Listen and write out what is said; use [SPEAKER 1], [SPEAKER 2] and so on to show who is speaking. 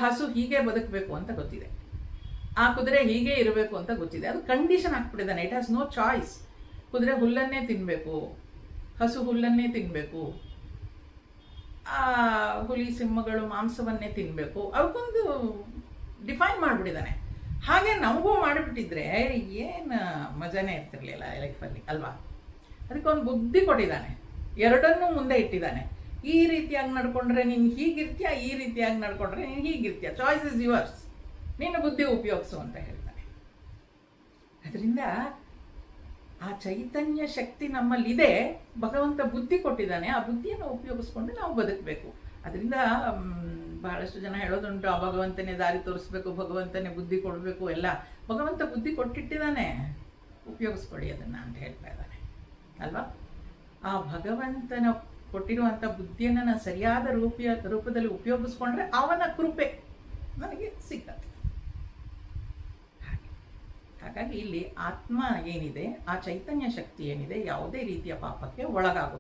[SPEAKER 1] ಹಸು ಹೀಗೆ ಬದುಕಬೇಕು ಅಂತ ಗೊತ್ತಿದೆ, ಆ ಕುದುರೆ ಹೀಗೆ ಇರಬೇಕು ಅಂತ ಗೊತ್ತಿದೆ. ಅದು ಕಂಡೀಷನ್ ಹಾಕ್ಬಿಟ್ಟಿದ್ದಾನೆ. It has no choice. ಕುದುರೆ ಹುಲ್ಲನ್ನೇ ತಿನ್ನಬೇಕು, ಹಸು ಹುಲ್ಲನ್ನೇ ತಿನ್ನಬೇಕು, ಹುಲಿ ಸಿಂಹಗಳು ಮಾಂಸವನ್ನೇ ತಿನ್ನಬೇಕು, ಅವಕ್ಕೊಂದು ಡಿಫೈನ್ ಮಾಡಿಬಿಟ್ಟಿದ್ದಾನೆ. ಹಾಗೆ ನಮಗೂ ಮಾಡಿಬಿಟ್ಟಿದ್ರೆ ಏನು ಮಜಾನೇ ಇರ್ತಿರ್ಲಿಲ್ಲ ಲೈಫಲ್ಲಿ ಅಲ್ವಾ. ಅದಕ್ಕೊಂದು ಬುದ್ಧಿ ಕೊಟ್ಟಿದ್ದಾನೆ, ಎರಡನ್ನೂ ಮುಂದೆ ಇಟ್ಟಿದ್ದಾನೆ. ಈ ರೀತಿಯಾಗಿ ನಡ್ಕೊಂಡ್ರೆ ನೀನು ಹೀಗಿರ್ತೀಯ, ಈ ರೀತಿಯಾಗಿ ನಡ್ಕೊಂಡ್ರೆ ನೀನು ಹೀಗಿರ್ತೀಯ, ಚಾಯ್ಸ್ ಇಸ್ ಯುವರ್ಸ್, ನೀನು ಬುದ್ಧಿ ಉಪಯೋಗಿಸು ಅಂತ ಹೇಳ್ತಾನೆ. ಅದರಿಂದ ಆ ಚೈತನ್ಯ ಶಕ್ತಿ ನಮ್ಮಲ್ಲಿದೆ, ಭಗವಂತ ಬುದ್ಧಿ ಕೊಟ್ಟಿದ್ದಾನೆ, ಆ ಬುದ್ಧಿಯನ್ನು ಉಪಯೋಗಿಸ್ಕೊಂಡು ನಾವು ಬದುಕಬೇಕು. ಅದರಿಂದ ಬಹಳಷ್ಟು ಜನ ಹೇಳೋದುಂಟು, ಆ ಭಗವಂತನೇ ದಾರಿ ತೋರಿಸ್ಬೇಕು, ಭಗವಂತನೇ ಬುದ್ಧಿ ಕೊಡಬೇಕು ಎಲ್ಲ. ಭಗವಂತ ಬುದ್ಧಿ ಕೊಟ್ಟಿಟ್ಟಿದ್ದಾನೆ, ಉಪಯೋಗಿಸ್ಕೊಳ್ಳಿ ಅದನ್ನು ಅಂತ ಹೇಳ್ತಾ ಇದ್ದಾನೆ ಅಲ್ವಾ. ಆ ಭಗವಂತನ ಕೊಟ್ಟಿರುವಂಥ ಬುದ್ಧಿಯನ್ನು ನಾನು ಸರಿಯಾದ ರೂಪದಲ್ಲಿ ಉಪಯೋಗಿಸ್ಕೊಂಡ್ರೆ ಅವನ ಕೃಪೆ ನನಗೆ ಸಿಕ್ಕತ್ತೆ. ಹಾಗಾಗಿ ಇಲ್ಲಿ ಆತ್ಮ ಏನಿದೆ, ಆ ಚೈತನ್ಯ ಶಕ್ತಿ ಏನಿದೆ, ಯಾವುದೇ ರೀತಿಯ ಪಾಪಕ್ಕೆ ಒಳಗಾಗುತ್ತೆ.